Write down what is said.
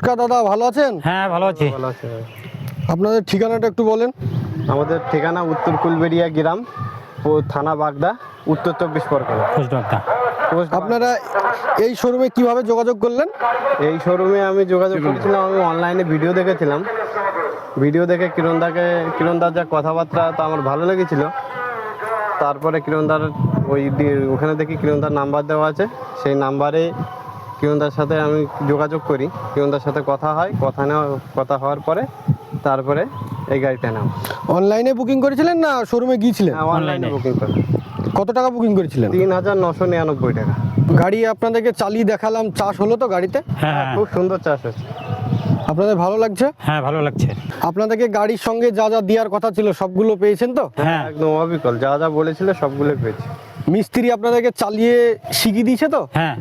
নমস্কার দাদা, ভালো আছেন? হ্যাঁ ভালো আছি। ভালো আছে ভাই। আপনাদের ঠিকানাটা একটু বলেন। আমাদের ঠিকানা উত্তর কুলবেড়িয়া গ্রাম ও থানা বাগদা, উত্তর 24 পরগনা। পোস্টবাগদা। আপনারা এই শোরুমে কিভাবে যোগাযোগ করলেন? এই শোরুমে আমি যোগাযোগ করেছিলাম, আমি অনলাইনে ভিডিও দেখেছিলাম। ভিডিও দেখে কিরণদার যা কথাবার্তা তো আমার ভালো লেগেছিল। তারপরে কিরণদার ওখানে দেখি কিরণদার নাম্বার দেওয়া আছে, সেই নাম্বারে কিরণদার সাথে আমি যোগাযোগ করি। কিরণদার সাথে কথা হওয়ার পরে তারপরে এই গাড়িটা নাম অনলাইনে বুকিং করেছিলেন না শোরুমে গিয়েছিলেন? অনলাইনে বুকিং করি। কত টাকা বুকিং করেছিলেন? 3,999 টাকা। গাড়ি আপনাদেরকে চালিয়ে দেখালাম, চাষ হলো তো গাড়িতে? হ্যাঁ খুব সুন্দর চাষ হচ্ছে। আপনাদের ভালো লাগছে? হ্যাঁ ভালো লাগছে। আপনাদেরকে গাড়ির সঙ্গে যা যা দেওয়ার কথা ছিল সবগুলো পেয়েছেন তো? হ্যাঁ একদম অবিকল, যা যা বলেছিল সবগুলো পেয়েছি। মিস্ত্রি আপনাদেরকে চালিয়ে শিখিয়ে দিয়েছে তো? হ্যাঁ